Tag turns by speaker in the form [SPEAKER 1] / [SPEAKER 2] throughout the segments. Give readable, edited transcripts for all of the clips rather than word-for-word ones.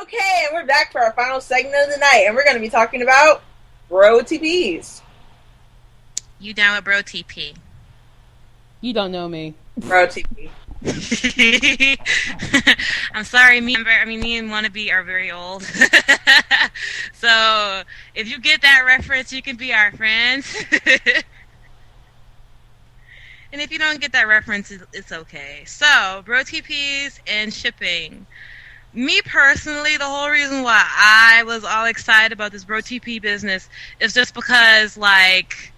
[SPEAKER 1] Okay, and we're back for our final segment of the night, and we're going to be talking about Brotps.
[SPEAKER 2] You down with Brotp?
[SPEAKER 3] You don't know me.
[SPEAKER 1] Brotp.
[SPEAKER 2] I'm sorry, me and Wannabe are very old. So, if you get that reference, you can be our friends. And if you don't get that reference, it's okay. So, Brotps and shipping. Me personally, the whole reason why I was all excited about this Brotp business is just because, like,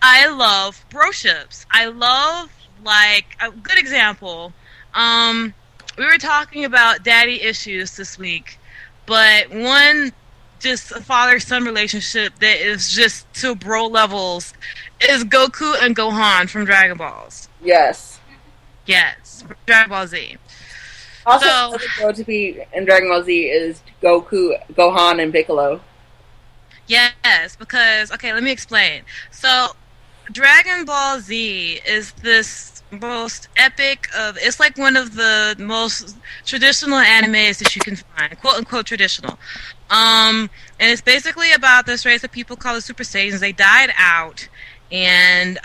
[SPEAKER 2] I love broships. I love, like, a good example. We were talking about daddy issues this week, but one, just a father-son relationship that is just to bro levels is Goku and Gohan from Dragon Balls.
[SPEAKER 1] Yes.
[SPEAKER 2] Yes, Dragon Ball Z.
[SPEAKER 1] Also,
[SPEAKER 2] So,
[SPEAKER 1] Brotp in Dragon Ball Z is Goku, Gohan, and Piccolo.
[SPEAKER 2] yes, because, okay, let me explain. So, Dragon Ball Z is this most epic of, it's like one of the most traditional animes that you can find, quote unquote traditional. And it's basically about this race of people called the Super Saiyans. They died out, and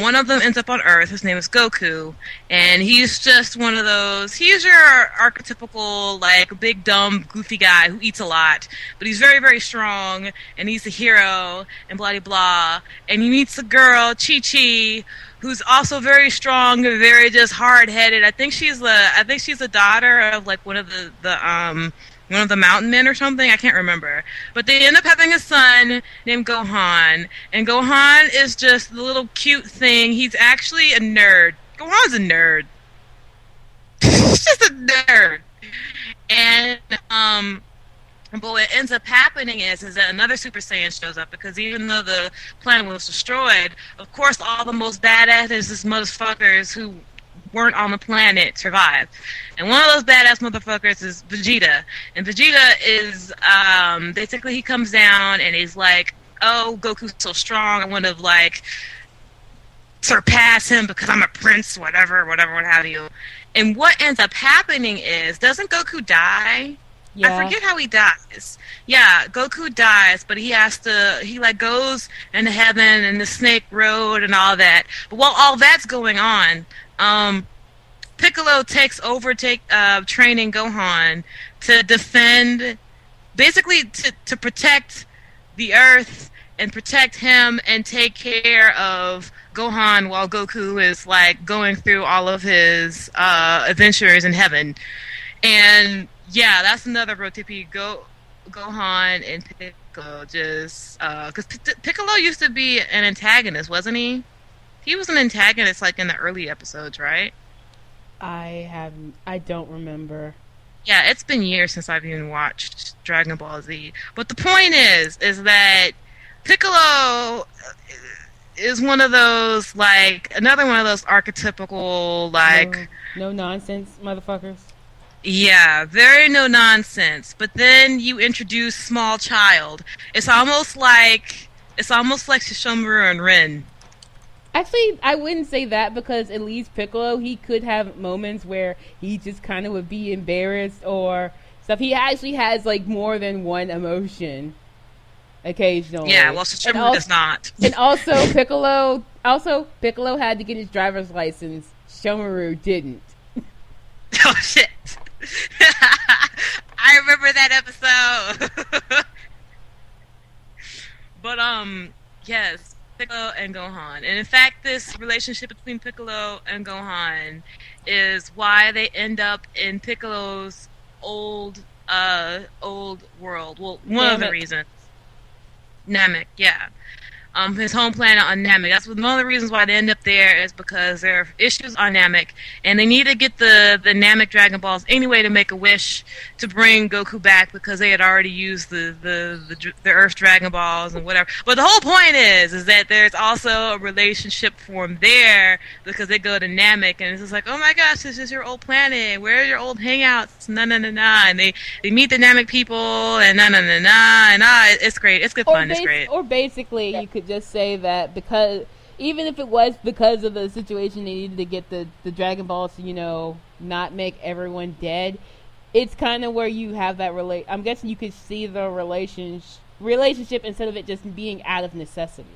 [SPEAKER 2] one of them ends up on Earth. His name is Goku, and he's just one of those, he's your archetypical, like, big, dumb, goofy guy who eats a lot, but he's very, very strong, and he's a hero, and blah, blah, blah. And he meets a girl, Chi-Chi, who's also very strong, very just hard-headed. I think she's the daughter of, like, one of the mountain men or something. I can't remember. But they end up having a son named Gohan. And Gohan is just the little cute thing. He's actually a nerd. Gohan's a nerd. He's just a nerd. And, but what ends up happening is that another Super Saiyan shows up, because even though the planet was destroyed, of course all the most badass motherfuckers who weren't on the planet survived. And one of those badass motherfuckers is Vegeta. And Vegeta is, basically he comes down and he's like, oh, Goku's so strong, I want to, like, surpass him because I'm a prince, whatever, what have you. And what ends up happening is, doesn't Goku die? Yeah. I forget how he dies. Yeah, Goku dies, but he goes into heaven and the Snake Road and all that. But while all that's going on, Piccolo takes over training Gohan to defend, basically to protect the Earth and protect him and take care of Gohan while Goku is, like, going through all of his adventures in heaven. And yeah, that's another Brotp. Gohan and Piccolo just because Piccolo used to be an antagonist, wasn't he? He was an antagonist, like, in the early episodes, right?
[SPEAKER 3] I don't remember.
[SPEAKER 2] Yeah, it's been years since I've even watched Dragon Ball Z. But the point is that Piccolo is one of those, like, another one of those archetypical, like,
[SPEAKER 3] no nonsense motherfuckers.
[SPEAKER 2] Yeah, very no nonsense. But then you introduce small child. It's almost like Shishomaru and Rin.
[SPEAKER 3] Actually, I wouldn't say that, because at least Piccolo, he could have moments where he just kind of would be embarrassed or stuff. He actually has, like, more than one emotion occasionally.
[SPEAKER 2] Yeah, well, Shishomaru does not.
[SPEAKER 3] And also Piccolo had to get his driver's license. Shishomaru didn't.
[SPEAKER 2] Oh, shit. I remember that episode. But, yes, Piccolo and Gohan. And in fact, this relationship between Piccolo and Gohan is why they end up in Piccolo's old world. Well, one of the reasons. Namek, yeah. His home planet on Namek. That's one of the reasons why they end up there, is because there are issues on Namek, and they need to get the Namek Dragon Balls anyway to make a wish to bring Goku back, because they had already used the Earth Dragon Balls and whatever. But the whole point is that there's also a relationship formed there, because they go to Namek, and it's just like, oh my gosh, this is your old planet. Where are your old hangouts? Na na na na. And they meet the Namek people, and na na na na. And it's great. It's good fun. It's great.
[SPEAKER 3] Or basically, you could just say that, because even if it was because of the situation, they needed to get the Dragon Balls to, not make everyone dead, it's kind of where you have that I'm guessing you could see the relationship instead of it just being out of necessity.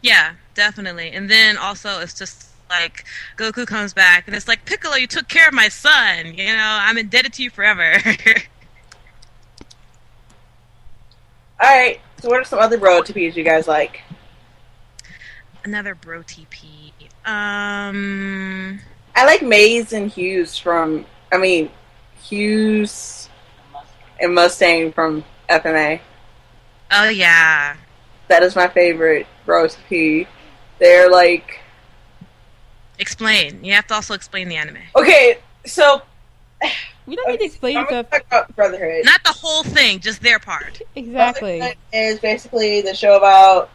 [SPEAKER 2] Yeah, definitely. And then also it's just like Goku comes back and it's like, Piccolo, you took care of my son. You know, I'm indebted to you forever.
[SPEAKER 1] Alright, so what are some other Brotp you guys like?
[SPEAKER 2] Another Brotp.
[SPEAKER 1] I like Maze and Hughes Hughes and Mustang from FMA.
[SPEAKER 2] Oh, yeah.
[SPEAKER 1] That is my favorite Brotp. They're like...
[SPEAKER 2] Explain. You have to also explain the anime.
[SPEAKER 1] Okay, so...
[SPEAKER 3] We don't need to explain stuff.
[SPEAKER 1] Talk about Brotherhood.
[SPEAKER 2] Not the whole thing, just their part.
[SPEAKER 3] Exactly.
[SPEAKER 1] Brotherhood is basically the show about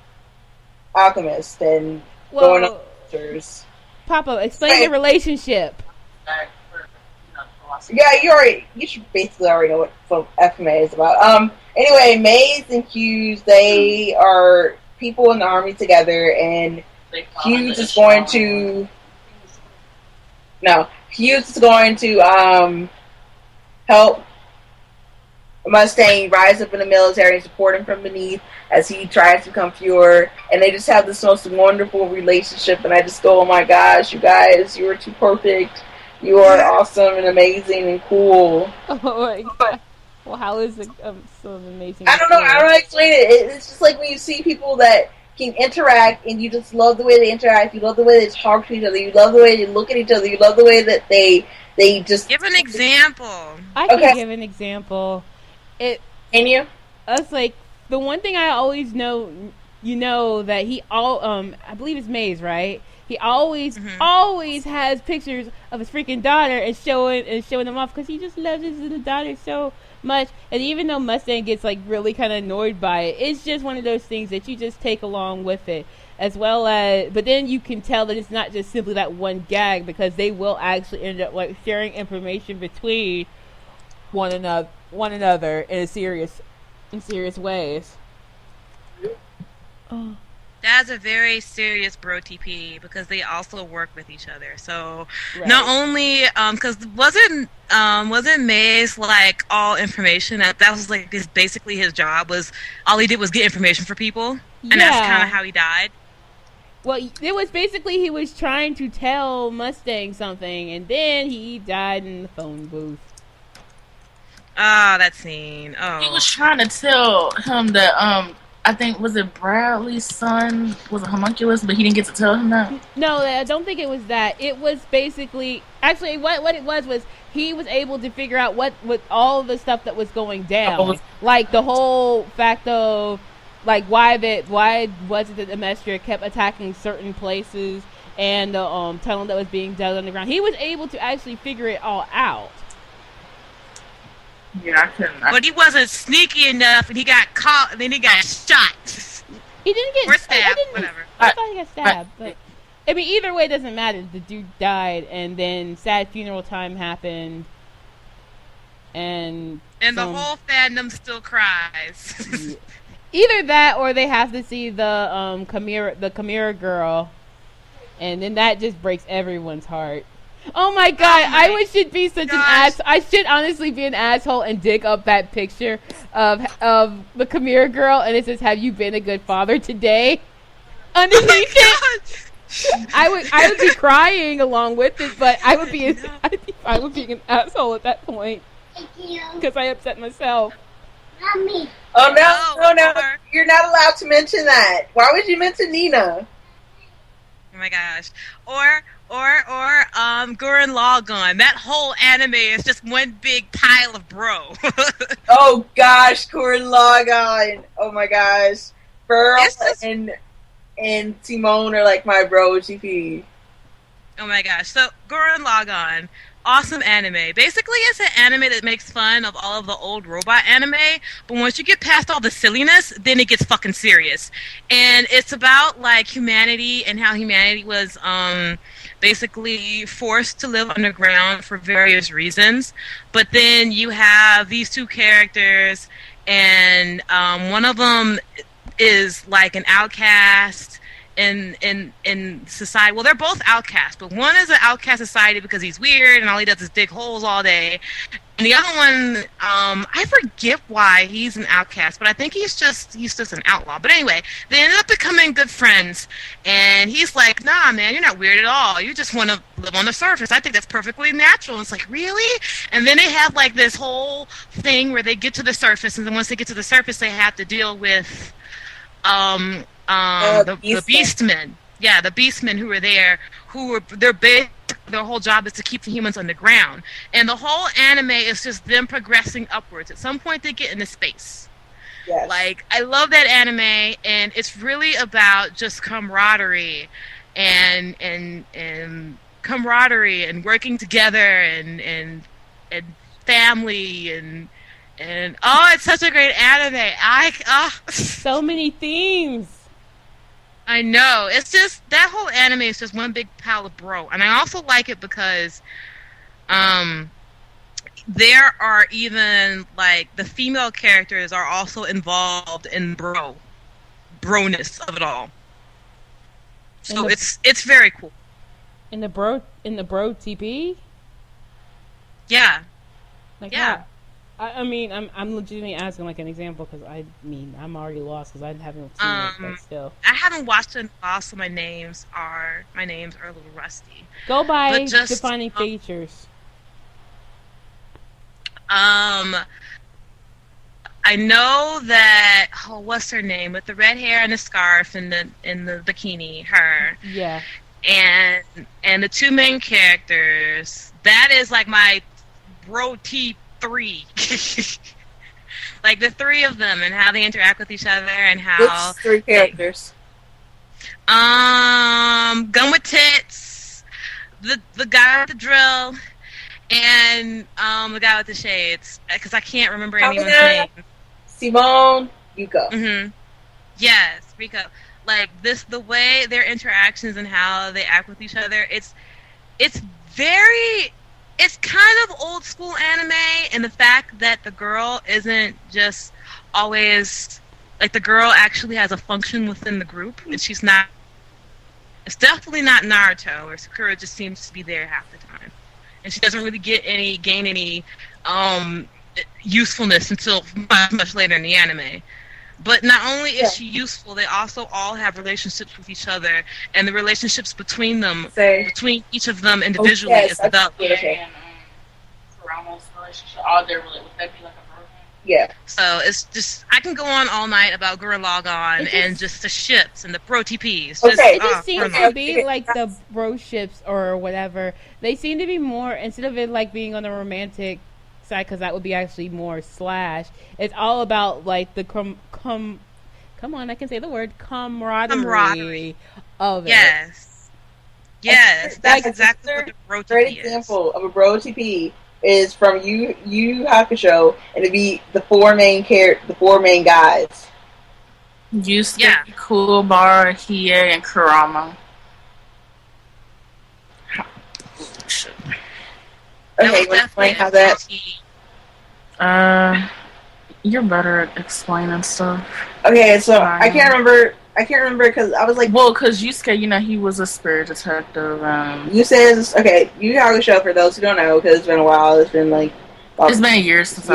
[SPEAKER 1] alchemists and going on adventures.
[SPEAKER 3] Papa, explain the relationship.
[SPEAKER 1] Yeah, you should basically already know what FMA is about. Anyway, Maze and Hughes, they are people in the army together, and Hughes is going to help Mustang rise up in the military and support him from beneath as he tries to become pure. And they just have this most wonderful relationship, and I just go, oh my gosh, you guys, you are too perfect. You are awesome and amazing and cool.
[SPEAKER 3] Oh my god. Well, how is it so amazing?
[SPEAKER 1] I don't know how to explain it. It's just like when you see people that can interact and you just love the way they interact. You love the way they talk to each other. You love the way they look at each other. You love the way that they just...
[SPEAKER 2] Give an example.
[SPEAKER 3] I can give an example.
[SPEAKER 1] Can you?
[SPEAKER 3] Us, like, the one thing I always know, that I believe it's Maze, right? He always has pictures of his freaking daughter and showing them off because he just loves his little daughter so much. And even though Mustang gets like really kind of annoyed by it, it's just one of those things that you just take along with it, as well as. But then you can tell that it's not just simply that one gag, because they will actually end up like sharing information between one another in serious ways. Oh.
[SPEAKER 2] That's a very serious Brotp because they also work with each other. So
[SPEAKER 3] right.
[SPEAKER 2] Not only because wasn't Maze like all information? That was like basically his job, was all he did was get information for people, and that's kind of how he died.
[SPEAKER 3] Well, it was basically he was trying to tell Mustang something, and then he died in the phone booth.
[SPEAKER 2] Ah, that scene. Oh,
[SPEAKER 4] he was trying to tell him that I think, was it Bradley's son was a homunculus, but he didn't get to tell him that?
[SPEAKER 3] No, I don't think it was that. It was basically... Actually, what it was he was able to figure out what all the stuff that was going down. Like, the whole fact of, like, why was it that the Mestre kept attacking certain places and the tunnel that was being dug underground. He was able to actually figure it all out.
[SPEAKER 4] Yeah, I couldn't.
[SPEAKER 2] But he wasn't sneaky enough, and he got caught, and then he got shot.
[SPEAKER 3] He didn't get...
[SPEAKER 2] Or stabbed, whatever.
[SPEAKER 3] I thought he got stabbed, but... I mean, either way, it doesn't matter. The dude died, and then sad funeral time happened, and
[SPEAKER 2] the whole fandom still cries.
[SPEAKER 3] Yeah. Either that, or they have to see the Chimera girl, and then that just breaks everyone's heart. Oh my god, I should be such an ass. I should honestly be an asshole and dig up that picture of the Chimera girl, and it says, "Have you been a good father today?" Underneath it. I would be crying along with it, but I would be an asshole at that point because I upset myself.
[SPEAKER 4] Mommy.
[SPEAKER 1] Oh no! You're not allowed to mention that. Why would you mention Nina?
[SPEAKER 2] Oh my gosh! Or Gurren Lagann. That whole anime is just one big pile of bro.
[SPEAKER 1] Oh gosh, Gurren Lagann. Oh my gosh, Pearl and Simone are like my bro GP.
[SPEAKER 2] Oh my gosh! So Gurren Lagann, awesome anime. Basically, it's an anime that makes fun of all of the old robot anime, but once you get past all the silliness, then it gets fucking serious. And it's about like humanity and how humanity was basically forced to live underground for various reasons. But then you have these two characters, and one of them is like an outcast in society. Well, they're both outcasts, but one is an outcast society because he's weird and all he does is dig holes all day, the other one, I forget why he's an outcast, but I think he's just an outlaw. But anyway, they ended up becoming good friends, and he's like, "Nah, man, you're not weird at all. You just want to live on the surface. I think that's perfectly natural." And it's like, really? And then they have like this whole thing where they get to the surface, and then once they get to the surface, they have to deal with the Beastmen. Yeah, the Beastmen who were there, their whole job is to keep the humans underground. And the whole anime is just them progressing upwards. At some point they get into space.
[SPEAKER 1] Yes.
[SPEAKER 2] Like, I love that anime, and it's really about just camaraderie and camaraderie and working together and family and oh, it's such a great anime.
[SPEAKER 3] So many themes.
[SPEAKER 2] I know. It's just, that whole anime is just one big pile of bro. And I also like it because there are even, like, the female characters are also involved in broness of it all. So it's very cool.
[SPEAKER 3] In the Brotp TP?
[SPEAKER 2] Yeah.
[SPEAKER 3] Like,
[SPEAKER 2] yeah.
[SPEAKER 3] how? I mean, I'm legitimately asking like an example because I'm already lost because I haven't seen it, but still.
[SPEAKER 2] I haven't watched it in a while, so my names are a little rusty.
[SPEAKER 3] Go by defining features.
[SPEAKER 2] I know that, what's her name, with the red hair and the scarf and the bikini, her.
[SPEAKER 3] Yeah.
[SPEAKER 2] And the two main characters, that is like my Brotp 3. Like the three of them and how they interact with each other and how.
[SPEAKER 1] Which three characters?
[SPEAKER 2] Gun with Tits, the guy with the drill, and the guy with the shades. Because I can't remember anyone's name.
[SPEAKER 1] Simone, Yuko.
[SPEAKER 2] Mm-hmm. Yes, Rico. Like the way their interactions and how they act with each other, it's kind of old school anime, and the fact that the girl isn't just always, like, the girl actually has a function within the group, and she's not, it's definitely not Naruto, where Sakura just seems to be there half the time. And she doesn't really gain any usefulness until much later in the anime. But not only is she useful, they also all have relationships with each other, and the relationships between them, between each of them individually, is developed.
[SPEAKER 4] And Kurama's relationship, all their would that be like a brother?
[SPEAKER 1] Yeah.
[SPEAKER 2] So it's just, I can go on all night about Gurren Lagann and just the ships and the Brotps.
[SPEAKER 1] Okay.
[SPEAKER 3] It just seems to be like the bro ships or whatever. They seem to be more, instead of it like being on the romantic side, because that would be actually more slash. It's all about like the come on, I can say the word camaraderie of it.
[SPEAKER 2] Yes, that's exactly what the Brotp is.
[SPEAKER 1] Great example of a Brotp is from Yu Hakusho, and it'd be the four main guys.
[SPEAKER 4] Yusuke, Kuwabara, Hiei, and Kurama.
[SPEAKER 1] Okay, let's explain how that.
[SPEAKER 4] You're better at explaining stuff.
[SPEAKER 1] Okay, so I can't remember because I was like,
[SPEAKER 4] well, because Yusuke, he was a spirit detective.
[SPEAKER 1] Yu says, okay, Yu Hakusho, for those who don't know, because it's been a while, it's been like
[SPEAKER 4] it's been years since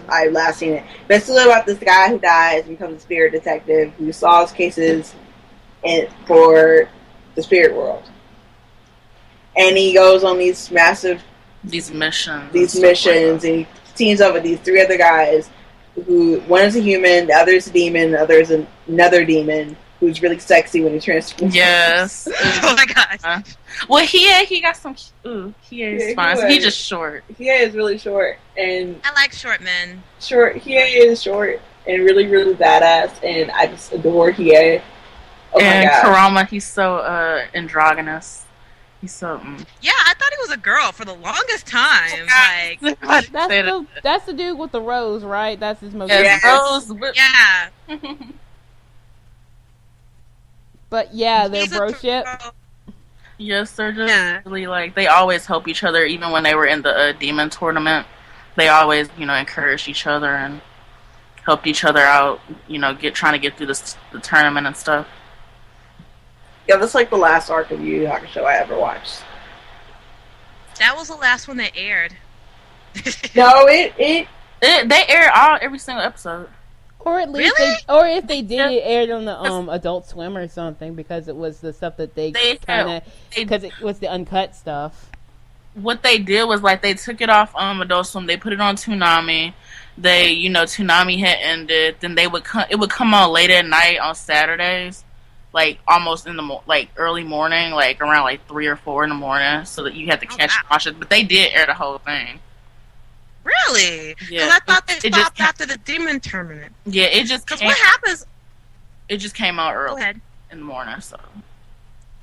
[SPEAKER 1] I've last seen it. But it's still about this guy who dies and becomes a spirit detective who solves cases for the spirit world, and he goes on these massive missions, and he teams up with these three other guys. Who one is a human, the other is a demon, the other is another demon who's really sexy when he transforms.
[SPEAKER 4] Yes.
[SPEAKER 2] Oh my gosh.
[SPEAKER 4] Well, he got some. Hiei is fine. He's just short.
[SPEAKER 1] Hiei is really short, and
[SPEAKER 2] I like short men.
[SPEAKER 1] Hiei is short and really, really badass, and I just adore Hiei. Oh
[SPEAKER 4] and
[SPEAKER 1] my God.
[SPEAKER 4] Kurama, he's so androgynous. He's so.
[SPEAKER 2] Yeah, I thought he was a girl for the longest time.
[SPEAKER 3] That's the dude with the rose, right? That's his most.
[SPEAKER 4] Rose.
[SPEAKER 2] Yeah.
[SPEAKER 3] But yeah, their broship.
[SPEAKER 4] Yes, they're just really like, they always help each other. Even when they were in the demon tournament, they always encouraged each other and helped each other out. Trying to get through the tournament and stuff.
[SPEAKER 1] Yeah, that's like the last arc of Yu Yu Hakusho I ever watched.
[SPEAKER 2] That was the last one that aired.
[SPEAKER 1] No,
[SPEAKER 4] They aired every single episode.
[SPEAKER 3] Or at least,
[SPEAKER 2] Really?
[SPEAKER 3] or if they did, it aired on the Adult Swim or something because it was the stuff that they kind of because it was the uncut stuff.
[SPEAKER 4] What they did was like they took it off Adult Swim. They put it on Toonami. Toonami had ended. Then it would come on late at night on Saturdays, like almost in the early morning, like around like 3 or 4 in the morning, so that you had to watch it. But they did air the whole thing.
[SPEAKER 2] Really? Because
[SPEAKER 4] Yeah.
[SPEAKER 2] I thought they stopped after the demon tournament.
[SPEAKER 4] Yeah, it just
[SPEAKER 2] Because what happens?
[SPEAKER 4] It just came out early
[SPEAKER 2] Go ahead.
[SPEAKER 4] in the morning, so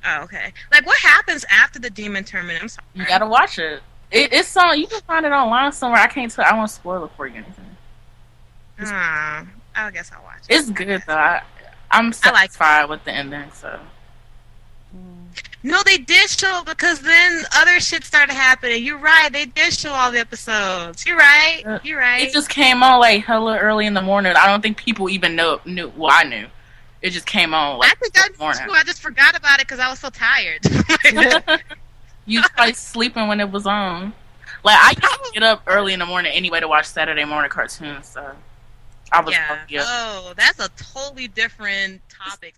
[SPEAKER 2] Oh, okay. Like, what happens after the demon tournament? I'm sorry.
[SPEAKER 4] you gotta watch it. It's on. You can find it online somewhere. I can't tell. I won't spoil it for you or anything.
[SPEAKER 2] I guess I'll watch it.
[SPEAKER 4] It's good though. I'm satisfied with the ending. So
[SPEAKER 2] no, they did show because then other shit started happening. You're right. They did show all the episodes. You're right. You're right.
[SPEAKER 4] it just came on like hella early in the morning. I don't think people even knew. Well, I knew. It just came on like
[SPEAKER 2] I think I
[SPEAKER 4] in the morning.
[SPEAKER 2] knew too. I just forgot about it because I was so tired.
[SPEAKER 4] You was probably sleeping when it was on. Like I used to get up early in the morning anyway to watch Saturday morning cartoons. So I was
[SPEAKER 2] yeah. Oh, that's a totally different topic.